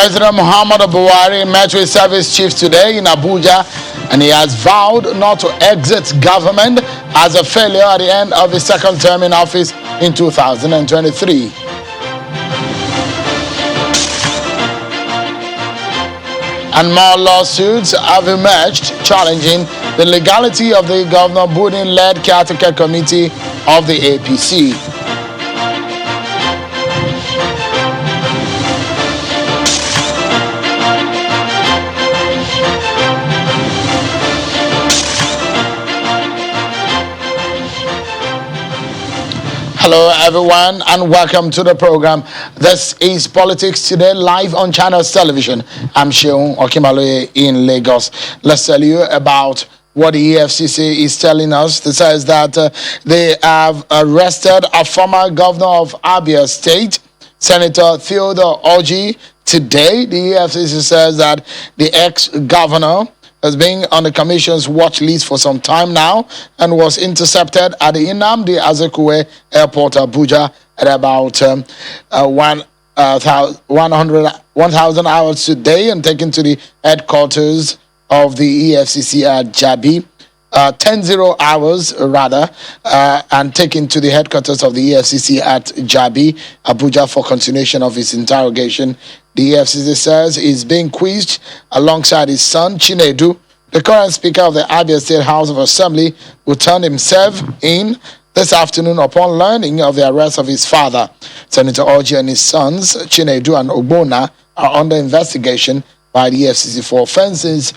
President Muhammadu Buhari met with service chiefs today in Abuja, and he has vowed not to exit government as a failure at the end of his second term in office in 2023. And more lawsuits have emerged challenging the legality of the Governor Budin-led caretaker committee of the APC. Hello everyone and welcome to the program. This is Politics Today live on Channels Television. I'm Sheung Okimaloye in Lagos. Let's tell you about what the EFCC is telling us. It says that they have arrested a former governor of Abia State, Senator Theodore Orji. Today, the EFCC says that the ex-governor has been on the commission's watch list for some time now and was intercepted at the Nnamdi Azikiwe Airport, Abuja, at about 1,000 hours today and taken to the headquarters of the EFCC at Jabi. 10 hours rather, and taken to the headquarters of the EFCC at Jabi, Abuja, for continuation of his interrogation. The EFCC says he's being quizzed alongside his son, Chinedu. The current Speaker of the Abia State House of Assembly will turn himself in this afternoon upon learning of the arrest of his father. Senator Orji and his sons, Chinedu and Ogbonna, are under investigation by the EFCC for offences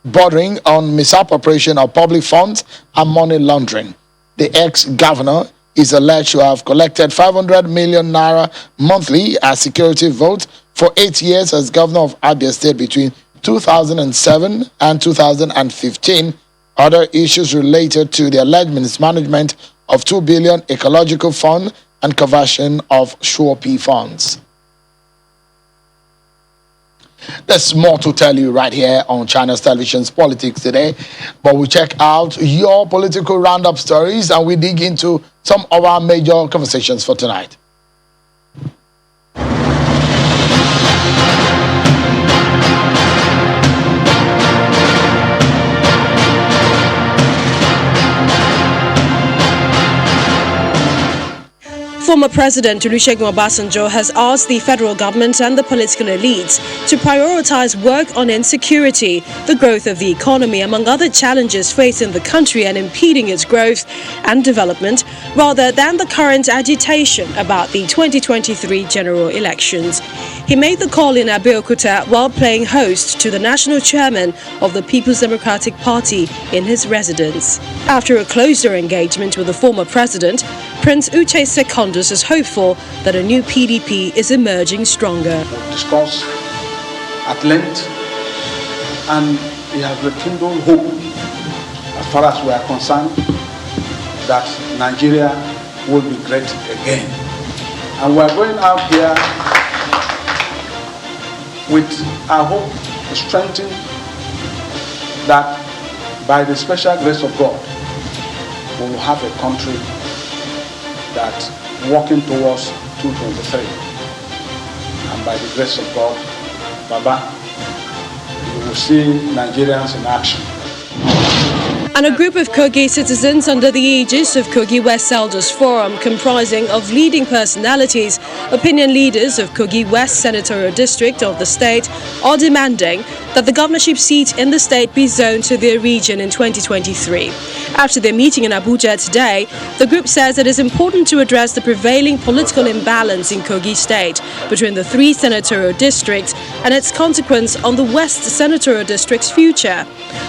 bordering on misappropriation of public funds and money laundering. The ex-governor is alleged to have collected 500 million naira monthly as security votes for 8 years as governor of Abia State between 2007 and 2015. Other issues related to the alleged mismanagement of 2 billion ecological fund and conversion of Sure-P funds. There's more to tell you right here on Channels Television's Politics Today, but we check out your political roundup stories and we dig into some of our major conversations for tonight. Former President Olusegun Obasanjo has asked the federal government and the political elites to prioritize work on insecurity, the growth of the economy, among other challenges facing the country and impeding its growth and development, rather than the current agitation about the 2023 general elections. He made the call in Abeokuta while playing host to the national chairman of the People's Democratic Party in his residence. After a closer engagement with the former president, Prince Uche Secondus is hopeful that a new PDP is emerging stronger. We'll discuss at length, and he has rekindled hope as far as we are concerned that Nigeria will be great again. And we are going out here with our hope to strengthen that by the special grace of God, we will have a country that walking towards 2023, and by the grace of God, Baba, you will see Nigerians in action. And a group of Kogi citizens under the aegis of Kogi West Elders Forum, comprising of leading personalities, opinion leaders of Kogi West Senatorial District of the state, are demanding that the governorship seat in the state be zoned to their region in 2023. After their meeting in Abuja today, the group says it is important to address the prevailing political imbalance in Kogi State between the three senatorial districts and its consequence on the West Senatorial District's future.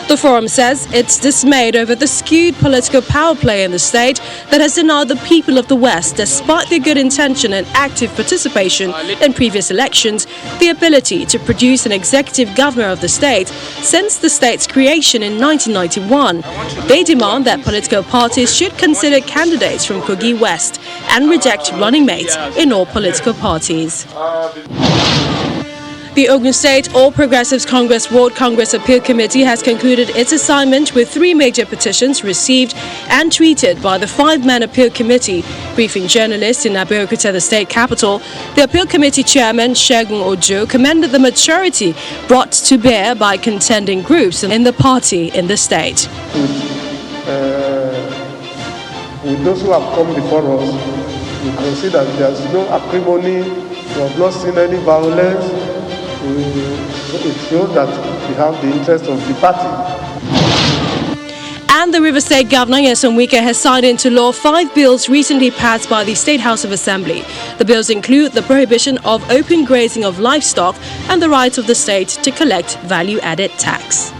The forum says it's dismayed over the skewed political power play in the state that has denied the people of the West, despite their good intention and active participation in previous elections, the ability to produce an executive governor of the state since the state's creation in 1991. They demand that political parties should consider candidates from Kogi West and reject running mates in all political parties. The Ogun State All Progressives Congress World Congress Appeal Committee has concluded its assignment with 3 major petitions received and treated by the 5-man Appeal Committee. Briefing journalists in Abeokuta, the state capital, the Appeal Committee Chairman Segun Ojo commended the maturity brought to bear by contending groups in the party in the state. With those who have come before us, we can see that there is no acrimony, we have not seen any violence. It shows that we have the interest of the party. And the River State Governor Nyesom Wike has signed into law 5 bills recently passed by the State House of Assembly. The bills include the prohibition of open grazing of livestock and the right of the state to collect value-added tax.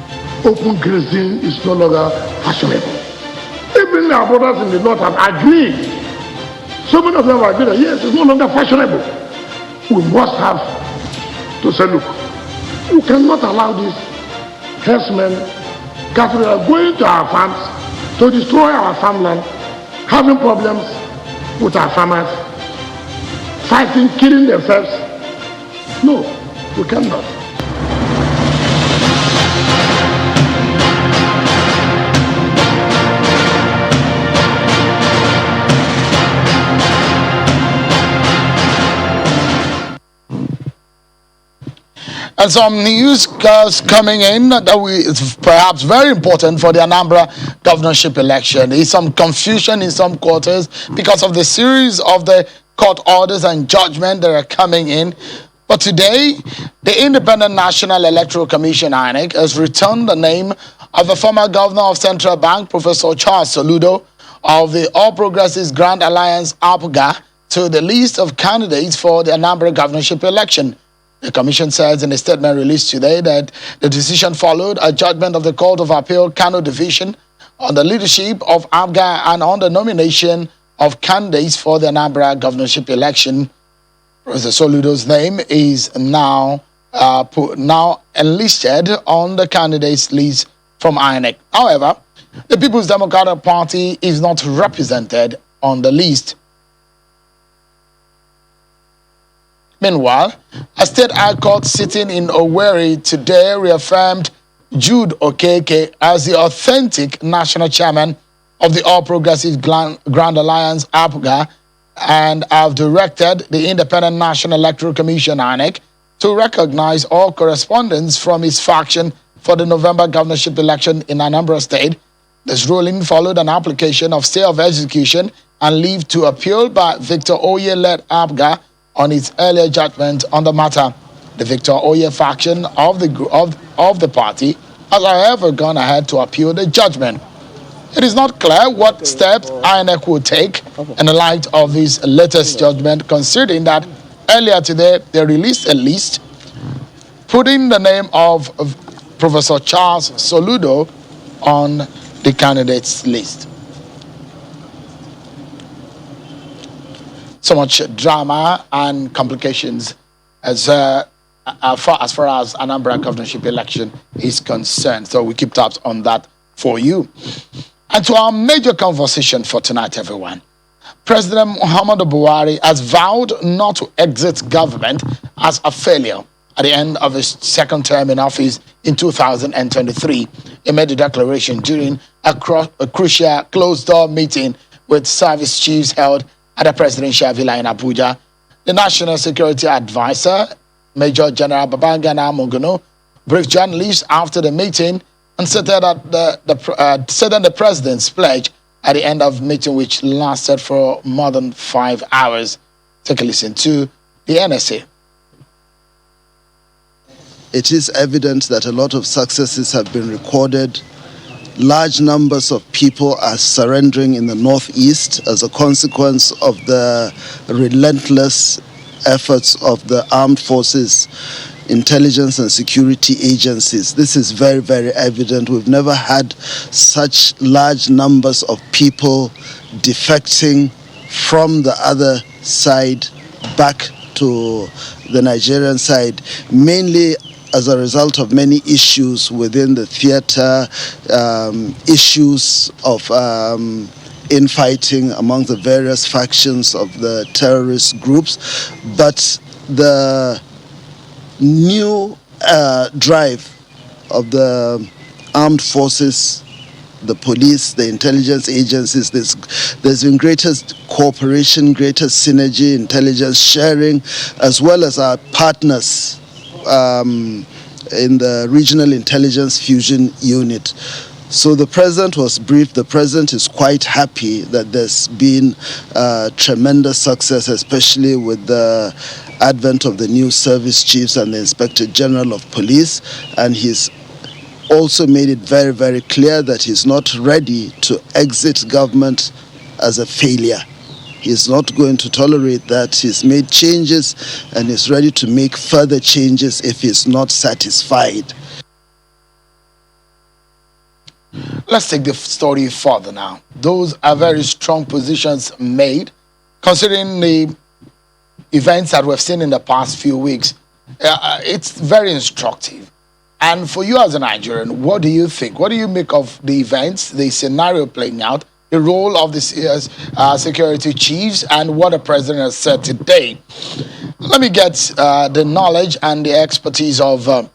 Open grazing is no longer fashionable. Even our brothers in the north have agreed. So many of them have agreed that yes, it's no longer fashionable. We must have to say, look, you cannot allow these herdsmen, cattle are going to our farms to destroy our farmland, having problems with our farmers, fighting, killing themselves. No, we cannot. And some news coming in that is perhaps very important for the Anambra governorship election. There is some confusion in some quarters because of the series of the court orders and judgment that are coming in. But today, the Independent National Electoral Commission, INEC, has returned the name of the former governor of Central Bank, Professor Charles Soludo, of the All Progressives Grand Alliance, APGA, to the list of candidates for the Anambra governorship election. The Commission says in a statement released today that the decision followed a judgment of the Court of Appeal, Kano Division, on the leadership of APGA and on the nomination of candidates for the Anambra governorship election. Professor Soludo's name is now enlisted on the candidates list from INEC. However, the People's Democratic Party is not represented on the list. Meanwhile, a state high court sitting in Owerri today reaffirmed Jude Okeke as the authentic national chairman of the All Progressives Grand Alliance, APGA, and have directed the Independent National Electoral Commission, INEC, to recognize all correspondence from his faction for the November governorship election in Anambra State. This ruling followed an application of stay of execution and leave to appeal by Victor Oye-led APGA on its earlier judgment on the matter. The Victor Oye faction of the party has, however, gone ahead to appeal the judgment. It is not clear what steps INEC will take in the light of this latest judgment, considering that earlier today they released a list putting the name of Professor Charles Soludo on the candidates list. So much drama and complications as far as Anambra governorship election is concerned. So we keep tabs on that for you. And to our major conversation for tonight, everyone. President Muhammadu Buhari has vowed not to exit government as a failure at the end of his second term in office in 2023. He made the declaration during a crucial closed-door meeting with service chiefs held at the presidential villa in Abuja. The National Security Advisor, Major General Babangana Monguno, briefed journalists after the meeting and said that the president's pledge at the end of the meeting, which lasted for more than 5 hours. Take a listen to the NSA. It is evident that a lot of successes have been recorded. Large numbers of people are surrendering in the Northeast as a consequence of the relentless efforts of the armed forces, intelligence and security agencies. This is very, very evident. We've never had such large numbers of people defecting from the other side back to the Nigerian side, mainly as a result of many issues within the theater, issues of infighting among the various factions of the terrorist groups. But the new drive of the armed forces, the police, the intelligence agencies. There's been greater cooperation, greater synergy, intelligence sharing, as well as our partners in the Regional Intelligence Fusion Unit. So the president was briefed. The president is quite happy that there's been tremendous success, especially with the advent of the new service chiefs and the Inspector General of Police. And he's also made it very, very clear that he's not ready to exit government as a failure. He's not going to tolerate that. He's made changes and is ready to make further changes if he's not satisfied. Let's take the story further now. Those are very strong positions made, considering the events that we've seen in the past few weeks. It's very instructive. And for you as a Nigerian, what do you think? What do you make of the events, the scenario playing out, the role of the security chiefs, and what the president has said today? Let me get the knowledge and the expertise of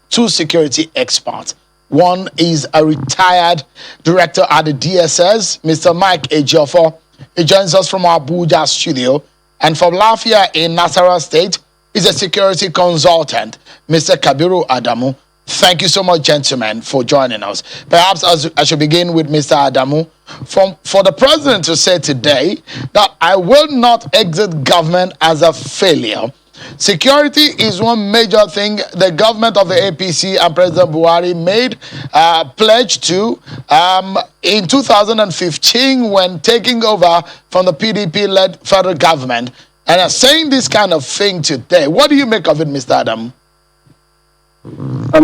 two security experts. One is a retired director at the DSS, Mr. Mike Ejiofor. He joins us from our Abuja studio. And from Lafia in Nasarawa State, is a security consultant, Mr. Kabiru Adamu. Thank you so much, gentlemen, for joining us. Perhaps I should begin with Mr. Adamu. For the president to say today that I will not exit government as a failure. Security is one major thing the government of the APC and President Buhari made pledge to in 2015 when taking over from the PDP-led federal government. And are saying this kind of thing today. What do you make of it, Mr. Adam?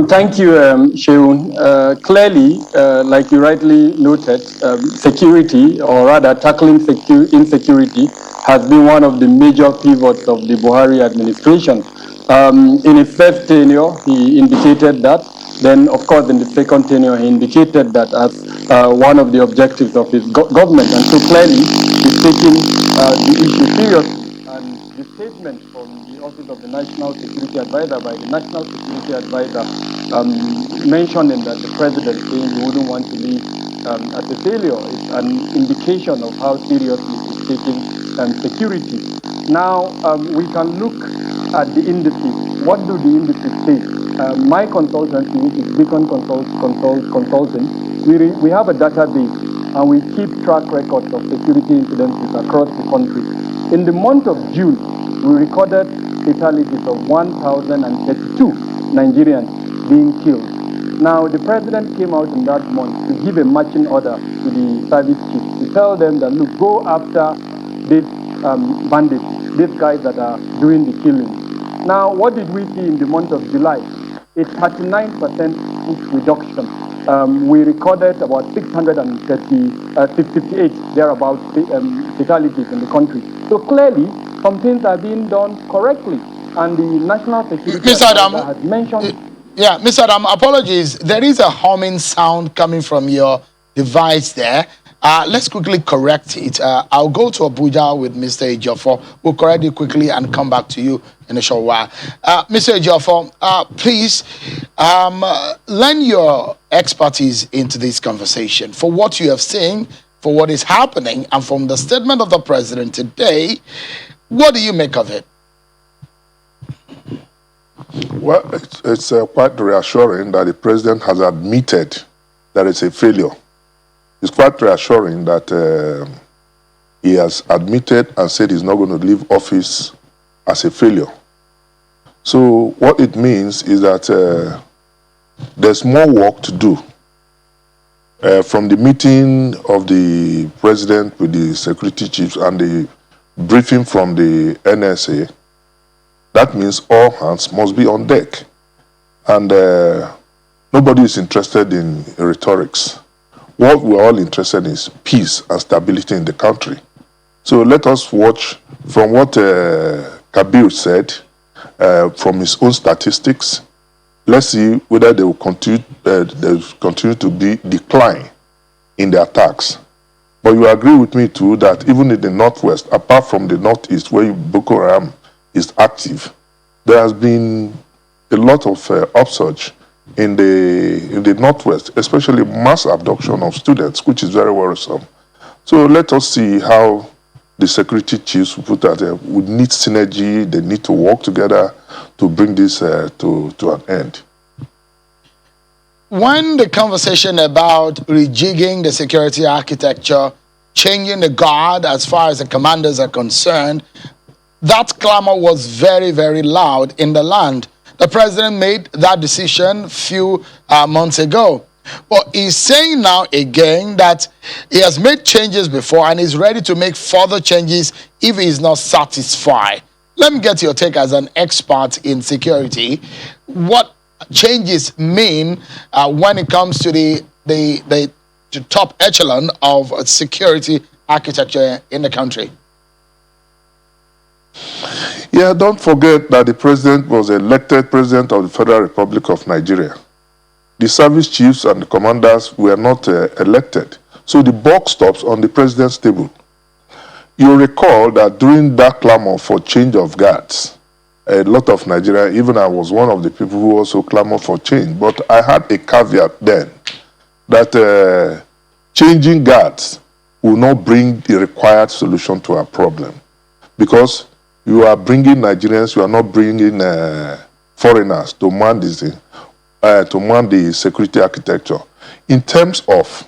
Thank you, Sheun. Clearly, like you rightly noted, security, or rather tackling insecurity, has been one of the major pivots of the Buhari administration. In his first tenure, he indicated that. Then, of course, in the second tenure, he indicated that as one of the objectives of his government. And so clearly, he's taking the issue seriously. And the statement from the Office of the National Security Advisor by the National Security Advisor mentioning that the president saying he wouldn't want to leave as a failure is an indication of how seriously he's taking security. Now, we can look at the indices. What do the indices say? My consultancy, which is Beacon Consulting, we have a database and we keep track records of security incidences across the country. In the month of June, we recorded fatalities of 1,032 Nigerians being killed. Now, the president came out in that month to give a marching order to the service chiefs to tell them that, look, go after these bandits, these guys that are doing the killing. Now, what did we see in the month of July? A 39% reduction. We recorded about 658 thereabouts fatalities in the country. So clearly, some things are being done correctly, and the National Security Advisor has mentioned. Yeah, Mr. Adam, apologies. There is a humming sound coming from your device there. Let's quickly correct it. I'll go to Abuja with Mr. Ejiofor. We'll correct it quickly and come back to you in a short while. Mr. Ejiofor, please lend your expertise into this conversation. For what you have seen, for what is happening, and from the statement of the president today, what do you make of it? Well, it's quite reassuring that the president has admitted that it's a failure. It's quite reassuring that he has admitted and said he's not going to leave office as a failure. So what it means is that there's more work to do. From the meeting of the president with the security chiefs and the briefing from the NSA, that means all hands must be on deck. And nobody is interested in rhetorics. What we're all interested in is peace and stability in the country. So let us watch from what Kabir said, from his own statistics. Let's see whether they will continue to be decline in the attacks. But you agree with me too that even in the northwest, apart from the northeast where Boko Haram is active, there has been a lot of upsurge in the Northwest, especially mass abduction of students, which is very worrisome. So let us see how the security chiefs put that would need synergy. They need to work together to bring this to an end. When the conversation about rejigging the security architecture, changing the guard as far as the commanders are concerned, that clamor was very, very loud in the land. The president made that decision a few months ago. But he's saying now again that he has made changes before and is ready to make further changes if he is not satisfied. Let me get your take as an expert in security. What changes mean when it comes to the top echelon of security architecture in the country? Yeah, don't forget that the president was elected president of the Federal Republic of Nigeria. The service chiefs and the commanders were not elected. So the buck stops on the president's table. You recall that during that clamor for change of guards, a lot of Nigerians, even I was one of the people who also clamored for change, but I had a caveat then that changing guards will not bring the required solution to our problem, because you are bringing Nigerians, you are not bringing foreigners to man the security architecture. In terms of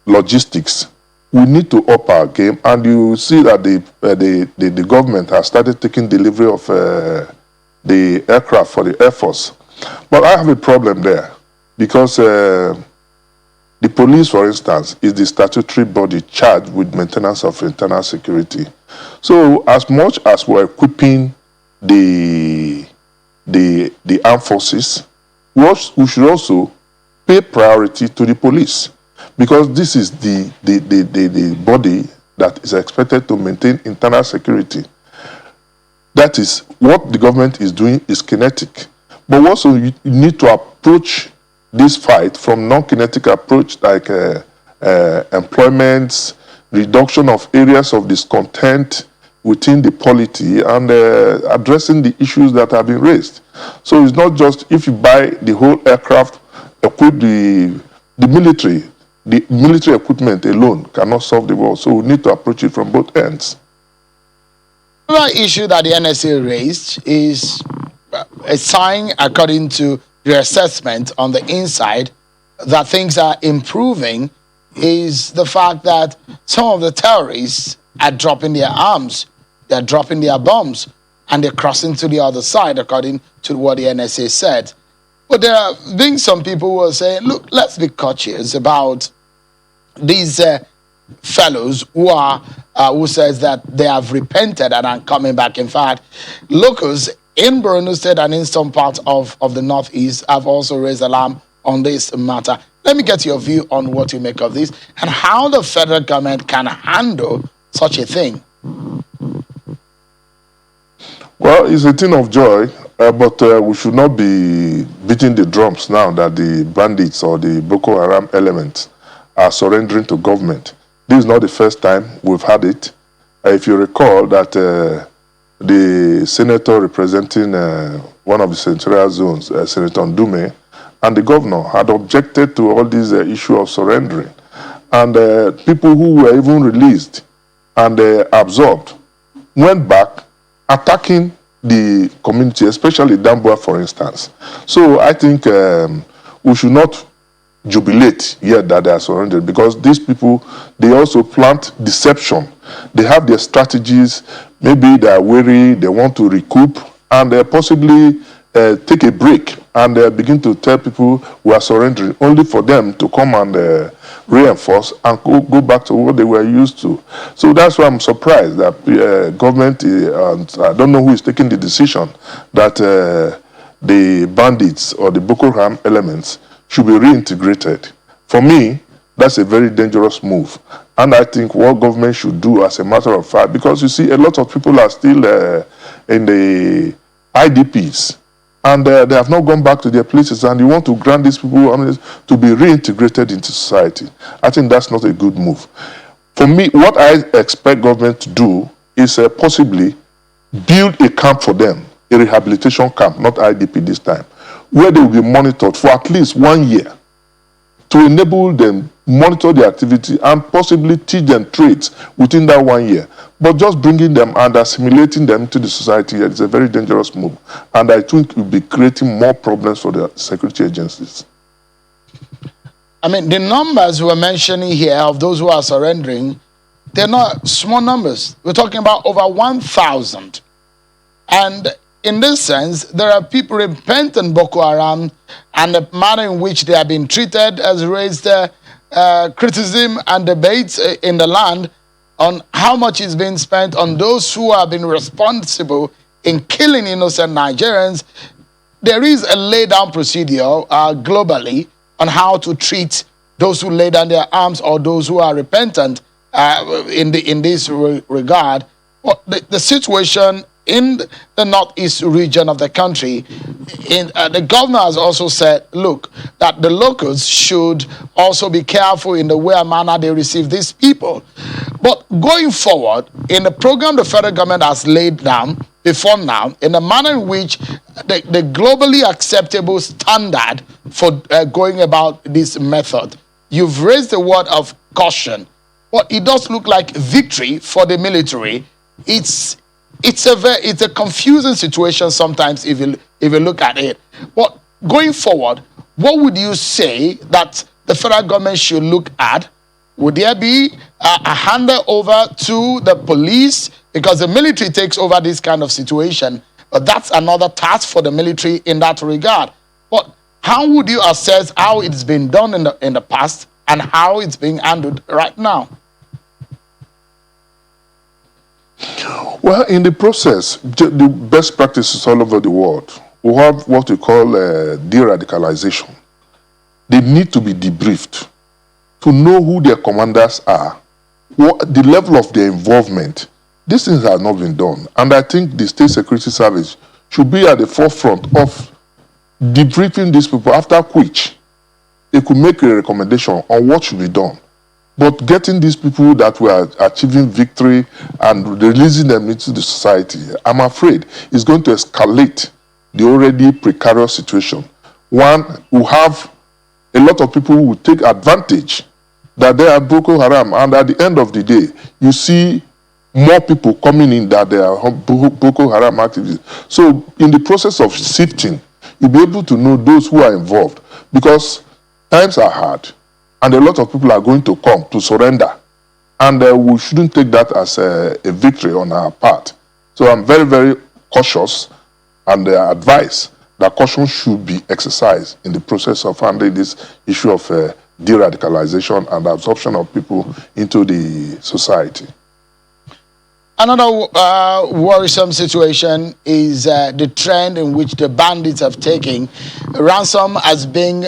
logistics, we need to up our game, and you see that the government has started taking delivery of the aircraft for the Air Force. But I have a problem there, because the police, for instance, is the statutory body charged with maintenance of internal security. So as much as we're equipping the armed forces, we should also pay priority to the police, because this is the body that is expected to maintain internal security. That is what the government is doing is kinetic. But also you need to approach this fight from non-kinetic approach, like employment, reduction of areas of discontent within the polity, and addressing the issues that have been raised. So it's not just if you buy the whole aircraft, equip the military equipment alone cannot solve the world. So we need to approach it from both ends. Another issue that the NSA raised is a sign, according to your assessment on the inside, that things are improving, is the fact that some of the terrorists are dropping their arms, they're dropping their bombs, and they're crossing to the other side, according to what the NSA said. But there are being some people who are saying, look, let's be cautious about these fellows who says that they have repented and are coming back. In fact, locals in Borno State and in some parts of the Northeast have also raised alarm on this matter. Let me get your view on what you make of this and how the federal government can handle such a thing. Well, it's a thing of joy, but we should not be beating the drums now that the bandits or the Boko Haram elements are surrendering to government. This is not the first time we've had it. If you recall that the senator representing one of the senatorial zones, Senator Ndume, and the governor had objected to all this issue of surrendering. And people who were even released and absorbed went back attacking the community, especially Damboa, for instance. So I think we should not jubilate yet that they are surrendered, because these people, they also plant deception. They have their strategies. Maybe they are weary, they want to recoup, and possibly take a break and begin to tell people we are surrendering, only for them to come and reinforce and go back to what they were used to. So that's why I'm surprised that government, I don't know who is taking the decision, that the bandits or the Boko Haram elements should be reintegrated. For me, that's a very dangerous move. And I think what government should do as a matter of fact, because you see a lot of people are still in the IDPs, and they have not gone back to their places, and you want to grant these people to be reintegrated into society. I think that's not a good move. For me, what I expect government to do is possibly build a camp for them, a rehabilitation camp, not IDP this time, where they will be monitored for at least 1 year to enable them monitor their activity and possibly teach them trades within that 1 year. But just bringing them and assimilating them to the society is a very dangerous move. And I think it will be creating more problems for the security agencies. I mean, the numbers we're mentioning here of those who are surrendering, they're not small numbers. We're talking about over 1,000. And in this sense, there are people repentant Boko Haram, and the manner in which they have been treated has raised criticism and debates in the land on how much is being spent on those who have been responsible in killing innocent Nigerians. There is a lay-down procedure globally on how to treat those who lay down their arms or those who are repentant in this regard. But the situation in the northeast region of the country, the governor has also said, look, that the locals should also be careful in the way and manner they receive these people. But going forward, in the program the federal government has laid down before now, in the manner in which the globally acceptable standard for going about this method, you've raised the word of caution, but it does look like victory for the military. It's a confusing situation sometimes if you look at it. But going forward, what would you say that the federal government should look at? Would there be a handover to the police? Because the military takes over this kind of situation. But that's another task for the military in that regard. But how would you assess how it's been done in the past and how it's being handled right now? Well, in the process, the best practices all over the world, we have what we call de-radicalization. They need to be debriefed to know who their commanders are, what the level of their involvement. These things have not been done. And I think the State Security Service should be at the forefront of debriefing these people, after which they could make a recommendation on what should be done. But getting these people that were achieving victory and releasing them into the society, I'm afraid, is going to escalate the already precarious situation. One, we have a lot of people who will take advantage that they are Boko Haram, and at the end of the day, you see more people coming in that they are Boko Haram activists. So in the process of sifting, you'll be able to know those who are involved, because times are hard. And a lot of people are going to come to surrender. And we shouldn't take that as a victory on our part. So I'm very, very cautious and advise that caution should be exercised in the process of handling this issue of de-radicalization and absorption of people into the society. Another worrisome situation is the trend in which the bandits have taken ransom as being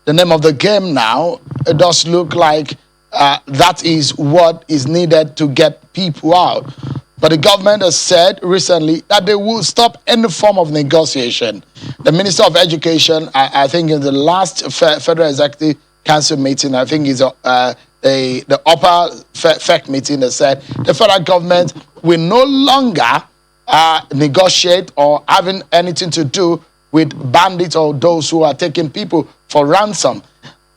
the name of the game now. It does look like that is what is needed to get people out. But the government has said recently that they will stop any form of negotiation. The Minister of Education, I think in the last Federal Executive Council meeting, I think is the upper FEC meeting, that said the federal government will no longer negotiate or having anything to do with bandits or those who are taking people for ransom.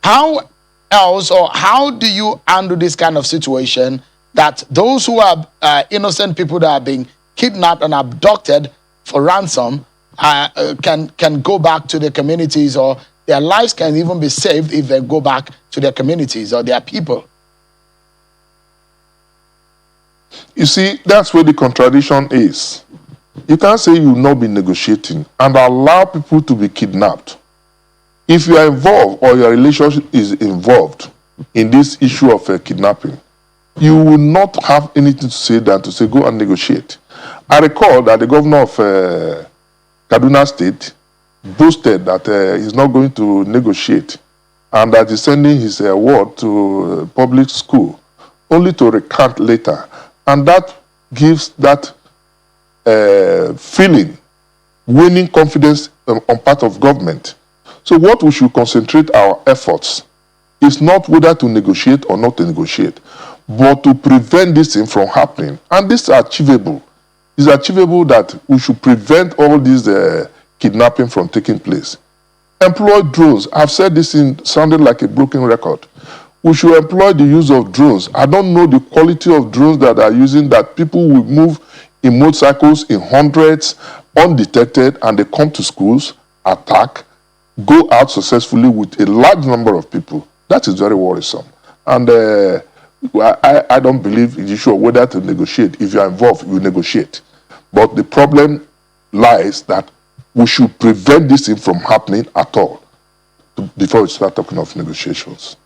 How else, or how do you handle this kind of situation that those who are innocent people that are being kidnapped and abducted for ransom can go back to their communities, or their lives can even be saved if they go back to their communities or their people? You see, that's where the contradiction is. You can't say you will not be negotiating and allow people to be kidnapped. If you are involved or your relationship is involved in this issue of kidnapping, you will not have anything to say than to say go and negotiate. I recall that the governor of Kaduna State boasted that he's not going to negotiate and that he's sending his word to public school, only to recant later. And that gives that feeling, winning confidence on part of government. So what we should concentrate our efforts is not whether to negotiate or not to negotiate, but to prevent this thing from happening. And this is achievable. It's achievable that we should prevent all these kidnapping from taking place. Employ drones. I've said this in sounded like a broken record. We should employ the use of drones. I don't know the quality of drones that are using, that people will move in motorcycles in hundreds, undetected, and they come to schools, attack, go out successfully with a large number of people. That is very worrisome. And I don't believe in the issue of whether to negotiate. If you are involved, you negotiate. But the problem lies that we should prevent this thing from happening at all before we start talking of negotiations.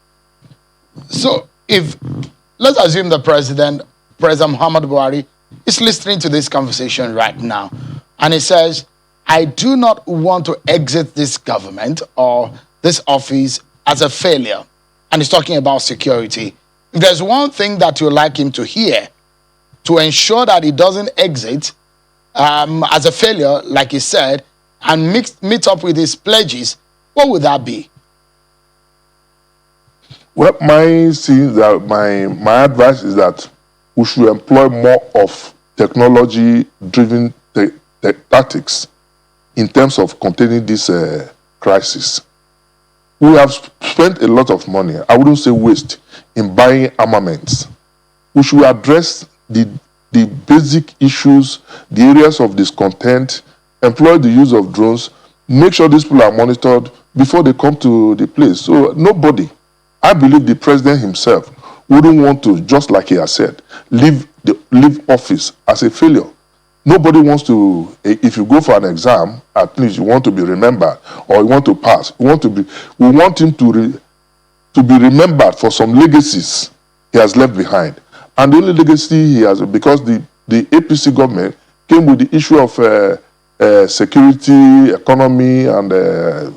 So let's assume the President Muhammad Buhari, is listening to this conversation right now, and he says, I do not want to exit this government or this office as a failure. And he's talking about security. If there's one thing that you'd like him to hear to ensure that he doesn't exit as a failure, like he said, and meet up with his pledges, what would that be? Well, my advice is that we should employ more of technology-driven tactics in terms of containing this crisis. We have spent a lot of money, I wouldn't say waste, in buying armaments. We should address the basic issues, the areas of discontent, employ the use of drones, make sure these people are monitored before they come to the place. So nobody, I believe the president himself, wouldn't want to, just like he has said, leave office as a failure. Nobody wants to, if you go for an exam, at least you want to be remembered, or you want to pass. We want him to be remembered for some legacies he has left behind. And the only legacy he has, because the APC government came with the issue of security, economy, and the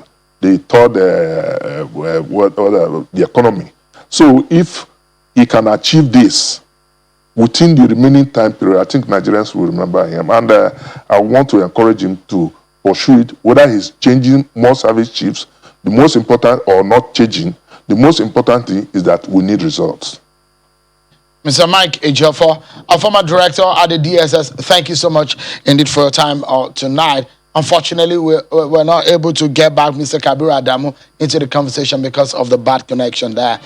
third, the economy. So if he can achieve this within the remaining time period, I think Nigerians will remember him. And I want to encourage him to pursue it, whether he's changing more service chiefs, the most important, or not changing. The most important thing is that we need results. Mr. Mike Ejiofor, a former director at the DSS, thank you so much indeed for your time tonight. Unfortunately, we're not able to get back Mr. Kabiru Adamu into the conversation because of the bad connection there.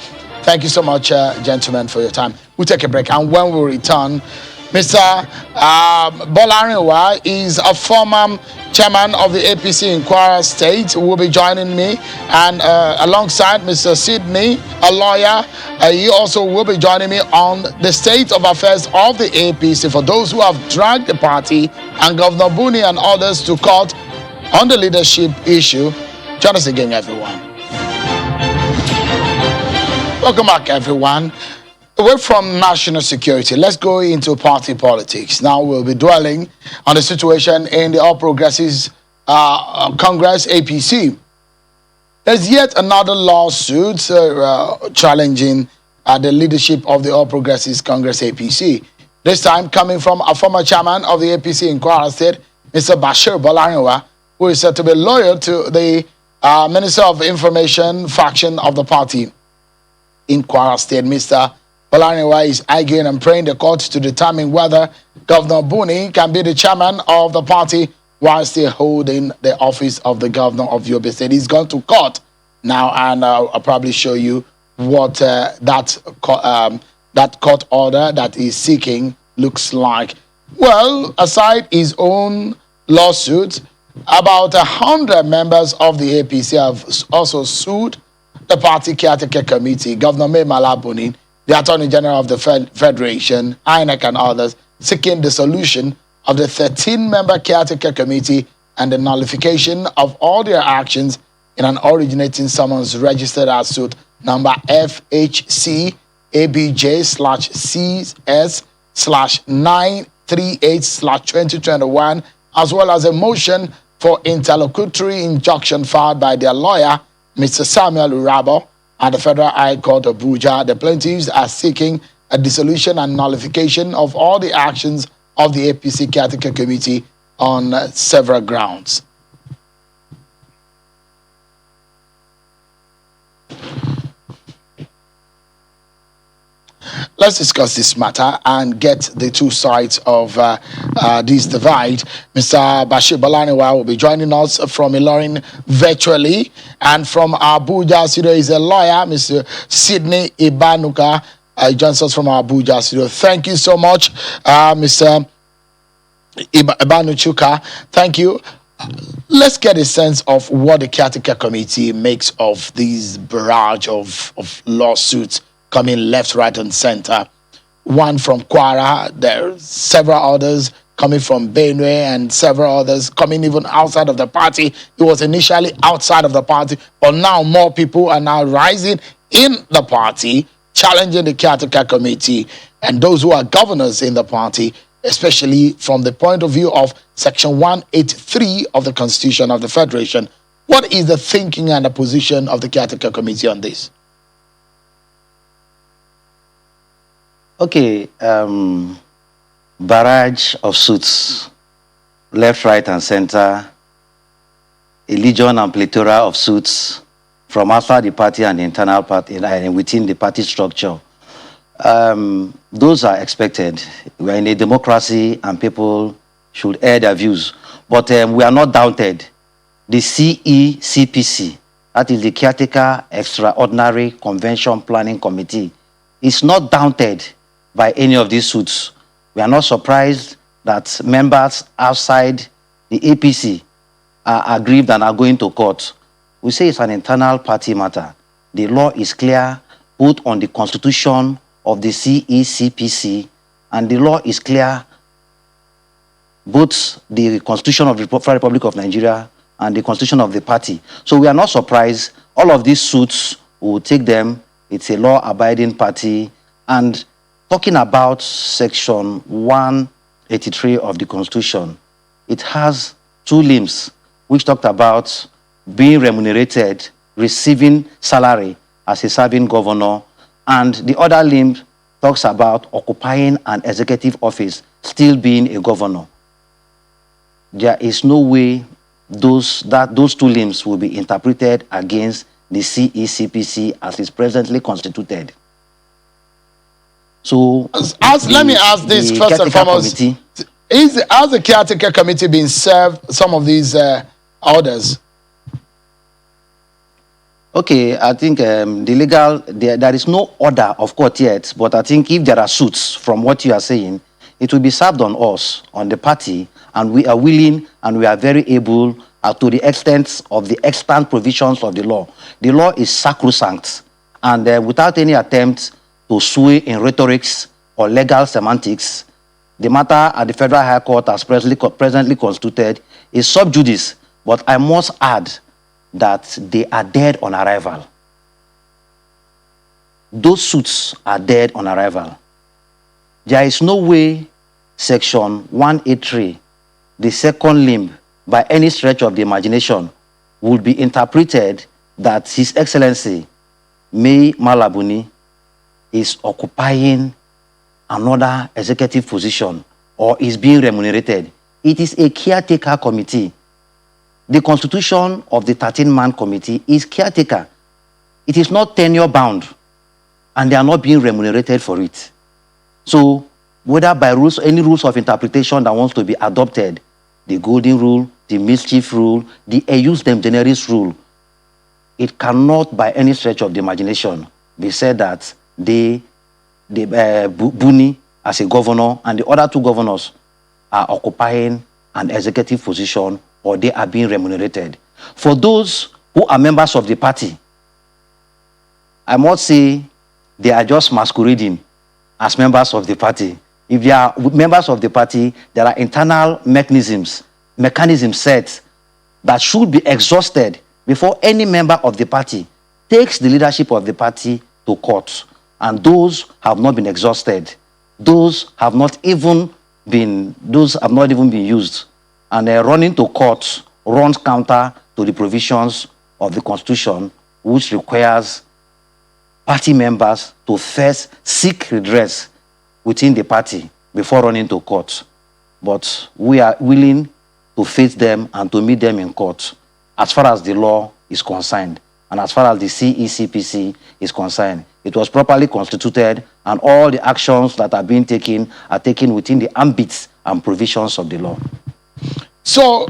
Thank you so much, gentlemen, for your time. We'll take a break, and when we return, Mr. Bolarinwa is a former chairman of the APC in Kwara State, who will be joining me, and alongside Mr. Sidney, a lawyer, he also will be joining me on the state of affairs of the APC for those who have dragged the party and Governor Buni and others to court on the leadership issue. Join us again, everyone. Welcome back, everyone. Away from national security, let's go into party politics. Now we'll be dwelling on the situation in the All Progressives Congress, APC. There's yet another lawsuit challenging the leadership of the All Progressives Congress, APC. This time coming from a former chairman of the APC in Kwara State, Mr. Bashir Bolarinwa, who is said to be loyal to the Minister of Information faction of the party in Kwara State. Mr. Bolarinwa is arguing and praying the court to determine whether Governor Buni can be the chairman of the party while still holding the office of the governor of Yobe State. He's gone to court now, and I'll probably show you what that court order that he's seeking looks like. Well, aside his own lawsuit, about 100 members of the APC have also sued the party caretaker committee, Governor Mai Mala Buni, the Attorney General of the Federation, INEC, and others, seeking the solution of the 13-member caretaker committee and the nullification of all their actions in an originating summons registered as suit number FHC ABJ/CS/938/2021, as well as a motion for interlocutory injunction filed by their lawyer, Mr. Samuel Urabo, at the Federal High Court of Abuja. The plaintiffs are seeking a dissolution and nullification of all the actions of the APC Caretaker Committee on several grounds. let's discuss this matter and get the two sides of this divide. Mr. Bashir Balaniwa will be joining us from Ilorin virtually, and from Abuja studio is a lawyer, Mr. Sydney Ibanuka. He joins us from Abuja studio. Thank you so much, Mr. Ibanuchuka. Thank you. Let's get a sense of what the caretaker committee makes of these barrage of lawsuits coming left, right, and center. One from Kwara, there are several others coming from Benue, and several others coming even outside of the party. It was initially outside of the party, but now more people are now rising in the party, challenging the caretaker committee and those who are governors in the party, especially from the point of view of Section 183 of the Constitution of the Federation. What is the thinking and the position of the caretaker committee on this? Okay, barrage of suits, left, right, and center, a legion and plethora of suits from outside the party and the internal party and within the party structure. Those are expected. We are in a democracy and people should air their views. But we are not daunted. The CECPC, that is the Caretaker Extraordinary Convention Planning Committee, is not daunted by any of these suits. We are not surprised that members outside the APC are aggrieved and are going to court. We say it's an internal party matter. The law is clear, both on the constitution of the CECPC, and the law is clear, both the constitution of the Federal Republic of Nigeria and the constitution of the party. So we are not surprised. All of these suits, we will take them. It's a law-abiding party. And talking about Section 183 of the Constitution, it has two limbs, which talked about being remunerated, receiving salary as a serving governor, and the other limb talks about occupying an executive office, still being a governor. There is no way those two limbs will be interpreted against the CECPC as is presently constituted. So, let me ask this first and foremost. Has the caretaker committee been served some of these orders? Okay, I think there is no order of court yet, but I think if there are suits from what you are saying, it will be served on us, on the party, and we are willing and we are very able to the extent of the extant provisions of the law. The law is sacrosanct, and without any attempt to sway in rhetorics or legal semantics, the matter at the Federal High Court as presently constituted is sub judice, but I must add that they are dead on arrival. Those suits are dead on arrival. There is no way Section 183, the second limb, by any stretch of the imagination, would be interpreted that His Excellency Mai Mala Buni is occupying another executive position or is being remunerated. It is a caretaker committee. The constitution of the 13-man committee is caretaker. It is not tenure bound, and they are not being remunerated for it. So, whether by rules, any rules of interpretation that wants to be adopted, the golden rule, the mischief rule, the eius dem generis rule, it cannot by any stretch of the imagination be said that Buni as a governor and the other two governors are occupying an executive position or they are being remunerated. For those who are members of the party, I must say they are just masquerading as members of the party. If they are members of the party, there are internal mechanisms set that should be exhausted before any member of the party takes the leadership of the party to court. And those have not been exhausted. Those have not even been used. And running to court runs counter to the provisions of the Constitution, which requires party members to first seek redress within the party before running to court. But we are willing to face them and to meet them in court as far as the law is concerned. and as far as the CECPC is concerned. It was properly constituted, and all the actions that are being taken are taken within the ambits and provisions of the law. So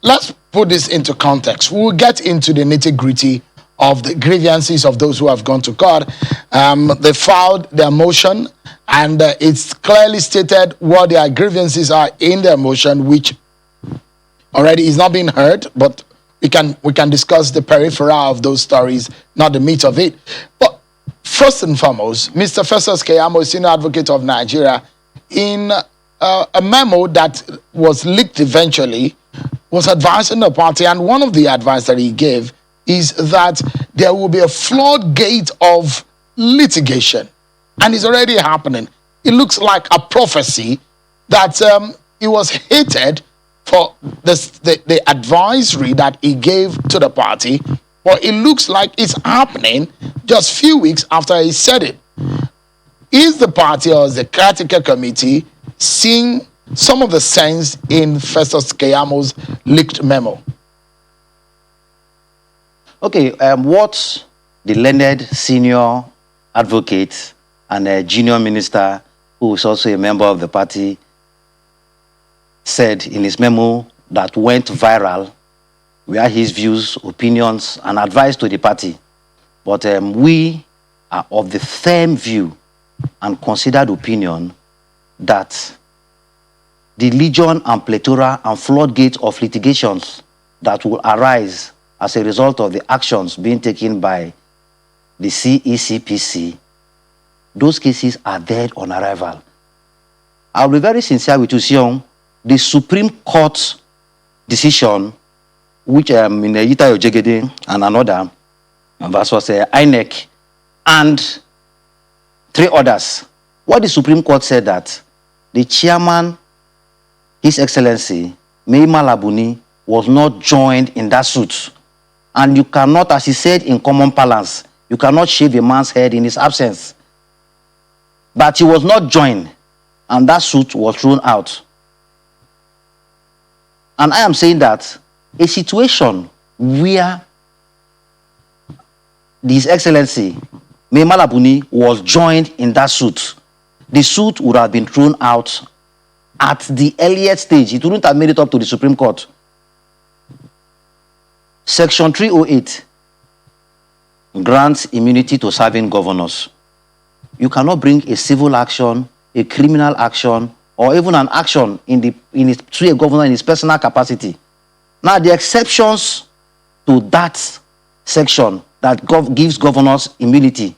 let's put this into context. We'll get into the nitty-gritty of the grievances of those who have gone to court. They filed their motion, and it's clearly stated what their grievances are in their motion, which already is not being heard, but we can discuss the peripheral of those stories, not the meat of it. But first and foremost, Mr. Festus Keyamo, Senior Advocate of Nigeria, in a memo that was leaked eventually, was advising the party, and one of the advice that he gave is that there will be a floodgate of litigation, and it's already happening. It looks like a prophecy that he was hated for the advisory that he gave to the party, but it looks like it's happening just few weeks after he said it. Is the party or the caretaker committee seeing some of the sense in Festus Keyamo's leaked memo? Okay, what the learned senior advocate and a junior minister, who is also a member of the party, said in his memo that went viral were his views, opinions, and advice to the party. But we are of the firm view and considered opinion that the legion and plethora and floodgate of litigations that will arise as a result of the actions being taken by the CECPC, those cases are dead on arrival. I'll be very sincere with you, Sion. The Supreme Court decision, which in Yita Ojegede and another, versus INEC, and 3 others, what the Supreme Court said that the chairman, His Excellency, Mai Mala Buni, was not joined in that suit. And you cannot, as he said in common parlance, you cannot shave a man's head in his absence. But he was not joined, and that suit was thrown out. And I am saying that a situation where His Excellency, Mai Mala Buni, was joined in that suit, the suit would have been thrown out at the earliest stage. It wouldn't have made it up to the Supreme Court. Section 308 grants immunity to serving governors. You cannot bring a civil action, a criminal action, or even an action to a governor in his personal capacity. Now, the exceptions to that section that gives governors immunity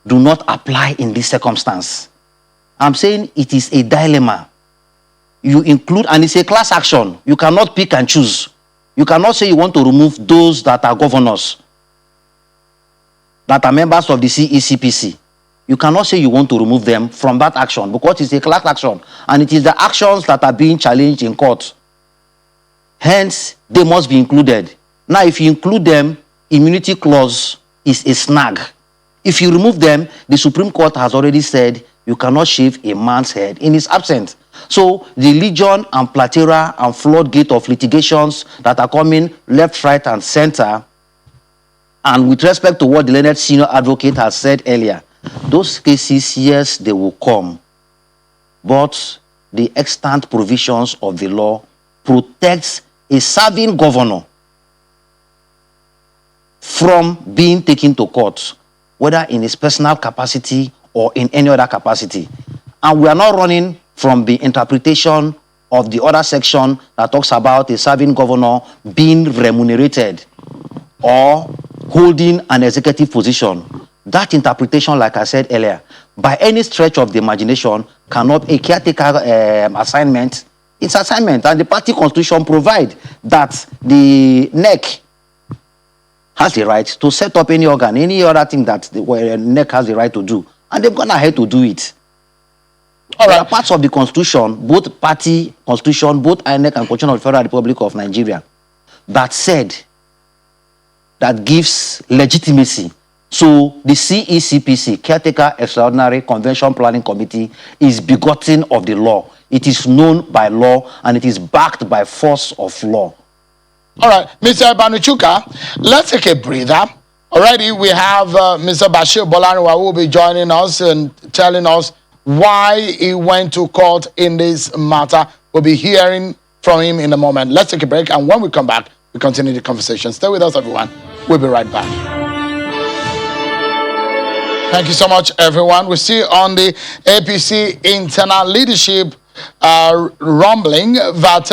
do not apply in this circumstance. I'm saying it is a dilemma. You include, and it's a class action. You cannot pick and choose. You cannot say you want to remove those that are governors, that are members of the CECPC. You cannot say you want to remove them from that action because it's a class action, and it is the actions that are being challenged in court. Hence, they must be included. Now, if you include them, immunity clause is a snag. If you remove them, the Supreme Court has already said you cannot shave a man's head in his absence. So the legion and plethora and floodgate of litigations that are coming left, right, and center, and with respect to what the learned senior advocate has said earlier, those cases, yes, they will come. But the extant provisions of the law protects a serving governor from being taken to court, whether in his personal capacity or in any other capacity. And we are not running from the interpretation of the other section that talks about a serving governor being remunerated or holding an executive position. That interpretation, like I said earlier, by any stretch of the imagination, cannot a caretaker assignment. It's assignment, and the party constitution provide that the NEC has the right to set up any organ, any other thing that the NEC has the right to do, and they've gone ahead to do it. All right. There are parts of the constitution, both party constitution, both INEC and Constitution of the Federal Republic of Nigeria, that said, that gives legitimacy. So the CECPC, Caretaker Extraordinary Convention Planning Committee, is begotten of the law. It is known by law, and it is backed by force of law. All right, Mr. Banuchuka, let's take a breather. Already we have Mr. Bashir Bolariwa who will be joining us and telling us why he went to court in this matter. We'll be hearing from him in a moment. Let's take a break, and when we come back, we continue the conversation. Stay with us, everyone. We'll be right back. Thank you so much, everyone. We see on the APC internal leadership rumbling that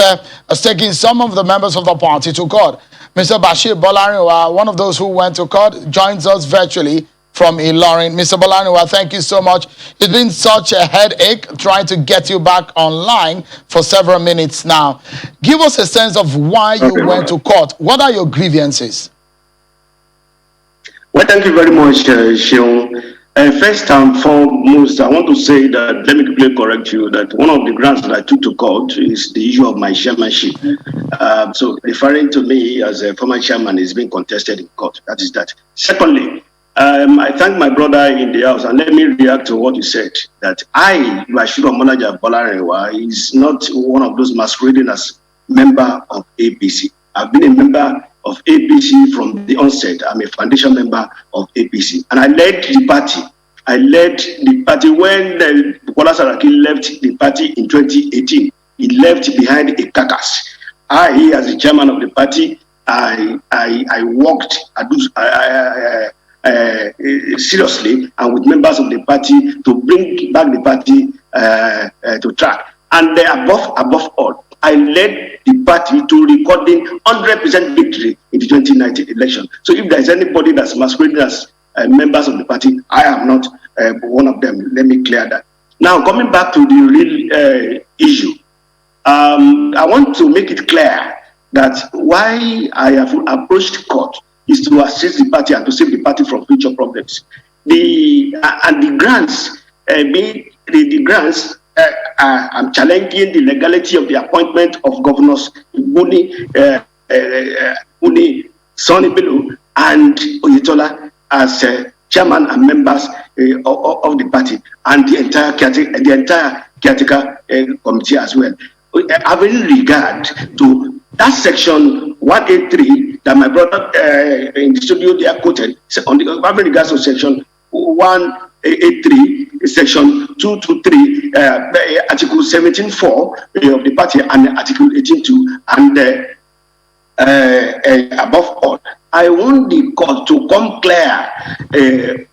has taken some of the members of the party to court. Mr. Bashir Bolariwa, one of those who went to court, joins us virtually from Ilorin. Mr. Bolariwa, thank you so much. It's been such a headache trying to get you back online for several minutes now. Give us a sense of why you went to court. What are your grievances? Well, thank you very much, Sean. First and foremost, I want to say that, let me quickly correct you, that one of the grounds that I took to court is the issue of my chairmanship. So referring to me as a former chairman is being contested in court. That is that. Secondly, I thank my brother in the house, and let me react to what you said, that I, Bashir Bolariwa, is not one of those masquerading as member of APC. I've been a member of APC from the onset. I'm a foundation member of APC. And I led the party. I led the party when Bukola Saraki left the party in 2018. He left behind a carcass. I, as the chairman of the party, I worked seriously and with members of the party to bring back the party to track. And above all, I led the party to recording 100% victory in the 2019 election. So if there is anybody that's masquerading as members of the party, I am not one of them. Let me clear that. Now, coming back to the real issue, I want to make it clear that why I have approached court is to assist the party and to save the party from future problems. The grants, the grants. I'm challenging the legality of the appointment of governors Buni, Sonny Bello, and Oyetola as chairman and members of the party, and the entire caretaker committee as well. Having regard to that section 183 that my brother in the studio there quoted, on the having regards to section 183. Section 223, Article 17.4 of the party, and Article 18.2, and above all, I want the court to come clear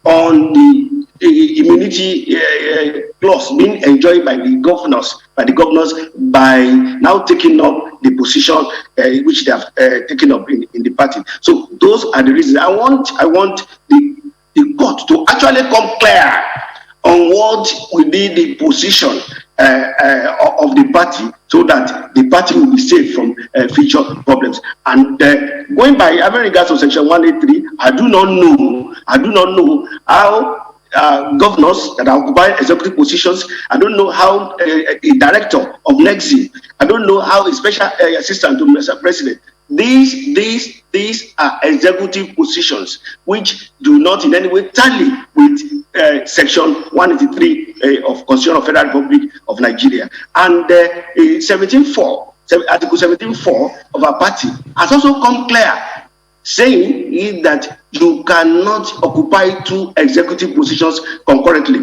on the immunity clause being enjoyed by the governors by now taking up the position which they have taken up in the party. So those are the reasons. I want the court to actually come clear on what will be the position of the party, so that the party will be safe from future problems. And going by having regards to section 183, I do not know how governors that occupy executive positions, I don't know how a director of Nexi, I don't know how a special assistant to Mr. President. These are executive positions which do not in any way tally with section 183 of Constitution of Federal Republic of Nigeria. And Article 17.4 of our party has also come clear, saying that you cannot occupy two executive positions concurrently.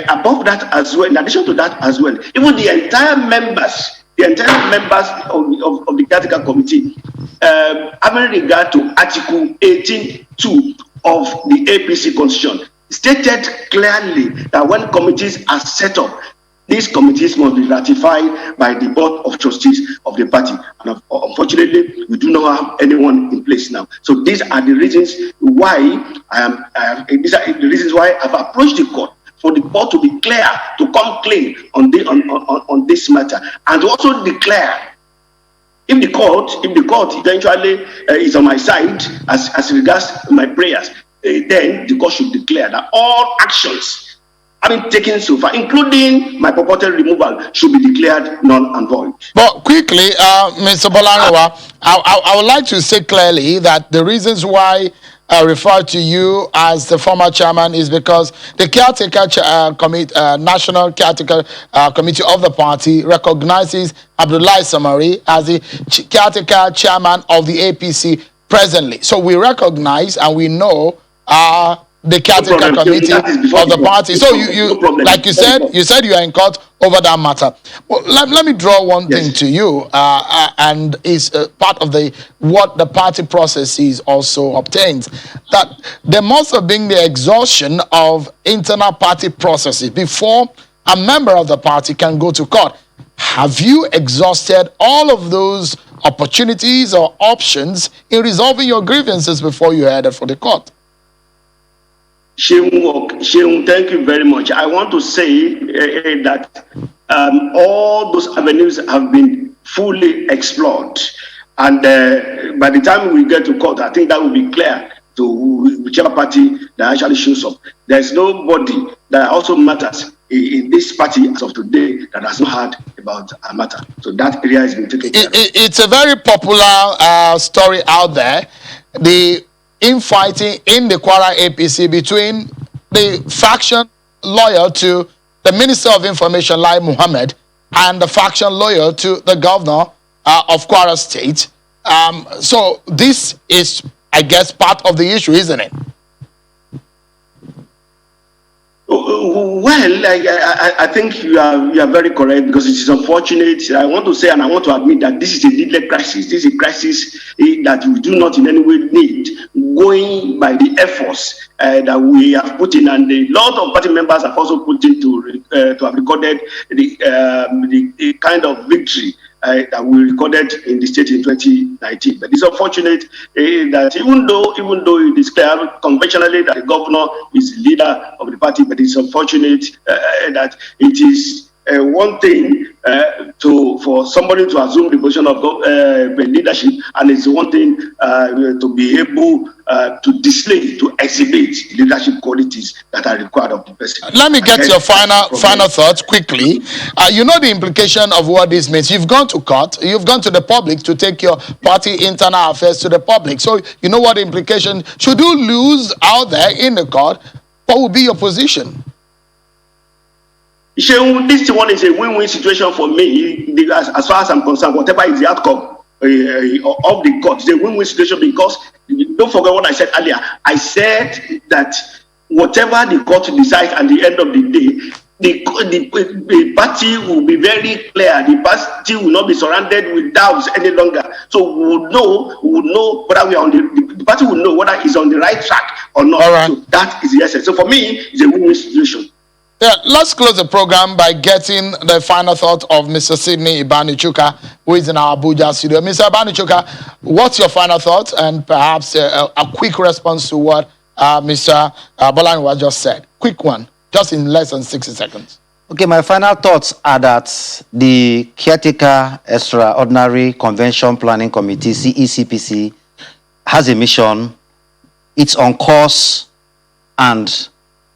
Above that as well, in addition to that as well, even the entire members of the caretaker committee, having regard to Article 18.2 of the APC Constitution, stated clearly that when committees are set up, these committees must be ratified by the Board of Trustees of the party. And unfortunately, we do not have anyone in place now. So these are the reasons why I've approached the court, for the court to be clear, to come clean on this matter, and to also declare, if the court eventually is on my side as regards my prayers, then the court should declare that all actions having taken so far, including my purported removal, should be declared null and void. But quickly, Mr. Bolariwa, I would like to say clearly that the reasons why refer to you as the former chairman is because the caretaker National Caretaker Committee of the party recognizes Abdullahi Samari as the caretaker chairman of the APC presently. So we recognize and we know the caretaker committee of the party. So like you said you are in court over that matter. Well, let me draw one thing to you, and is part of what the party processes also obtains, that there must have been the exhaustion of internal party processes before a member of the party can go to court. Have you exhausted all of those opportunities or options in resolving your grievances before you headed for the court? Sheung, thank you very much. I want to say that all those avenues have been fully explored. And by the time we get to court, I think that will be clear to whichever party that actually shows up. There's nobody that also matters in this party as of today that has not heard about a matter. So that area has been taken care of. It's a very popular story out there. The infighting in the Kwara APC between the faction loyal to the Minister of Information, Lai Mohammed, and the faction loyal to the governor of Kwara State. So this is, I guess, part of the issue, isn't it? Well, I think you are very correct, because it is unfortunate. I want to say, and I want to admit, that this is a needless crisis. This is a crisis that we do not in any way need, going by the efforts that we have put in, and a lot of party members have also put in to have recorded the kind of victory that we recorded in the state in 2019. But it's unfortunate that even though it is clear conventionally that the governor is the leader of the party, but it's unfortunate that it is one thing for somebody to assume the position of leadership, and it's one thing to be able to display, to exhibit leadership qualities that are required of the person. Let me get your final thoughts quickly. You know the implication of what this means. You've gone to court, you've gone to the public to take your party internal affairs to the public. So you know what the implication. Should you lose out there in the court, what will be your position? This one is a win-win situation for me, as far as I'm concerned. Whatever is the outcome of the court, it's a win-win situation, because don't forget what I said earlier. I said that whatever the court decides at the end of the day, the party will be very clear. The party will not be surrounded with doubts any longer. So we will know whether we are on the party will know whether it's on the right track or not. All right. So that is the essence. So for me, it's a win-win situation. Yeah, let's close the program by getting the final thought of Mr. Sidney Ibanichuka, who is in our Abuja studio. Mr. Ibanichuka, what's your final thought, and perhaps a quick response to what Mr. Bolaniwa just said? Quick one, just in less than 60 seconds. Okay, my final thoughts are that the Caretaker Extraordinary Convention Planning Committee, CECPC, has a mission. It's on course, and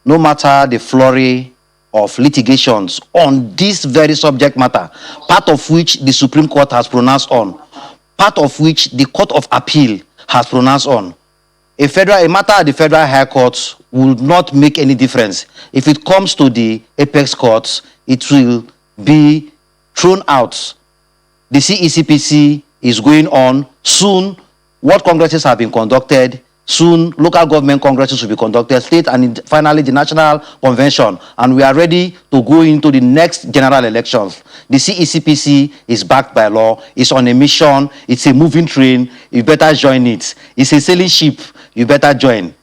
no matter the flurry of litigations on this very subject matter, part of which the Supreme Court has pronounced on, part of which the Court of Appeal has pronounced on, a matter at the Federal High Court will not make any difference. If it comes to the apex courts, it will be thrown out. The CECPC is going on. Soon, what congresses have been conducted, soon local government congresses will be conducted, state, and finally the National Convention, and we are ready to go into the next general elections. The CECPC is backed by law, it's on a mission, it's a moving train, you better join it. It's a sailing ship, you better join.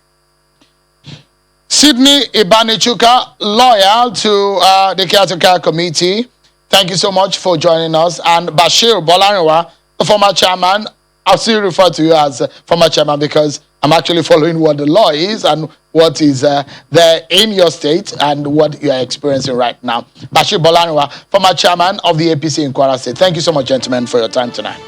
Sidney Ibanichuka, loyal to the Caretaker Committee, thank you so much for joining us. And Bashir Bolaniwa, the former chairman, I'll still refer to you as former chairman because I'm actually following what the law is and what is there in your state and what you are experiencing right now. Bashir Bolaniwa, former chairman of the APC in Kwara State. Thank you so much, gentlemen, for your time tonight.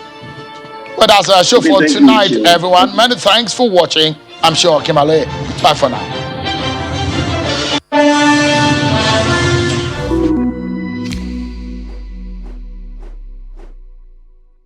Well, that's our show for tonight, everyone. Many thanks for watching. I'm sure Kimale. Bye for now.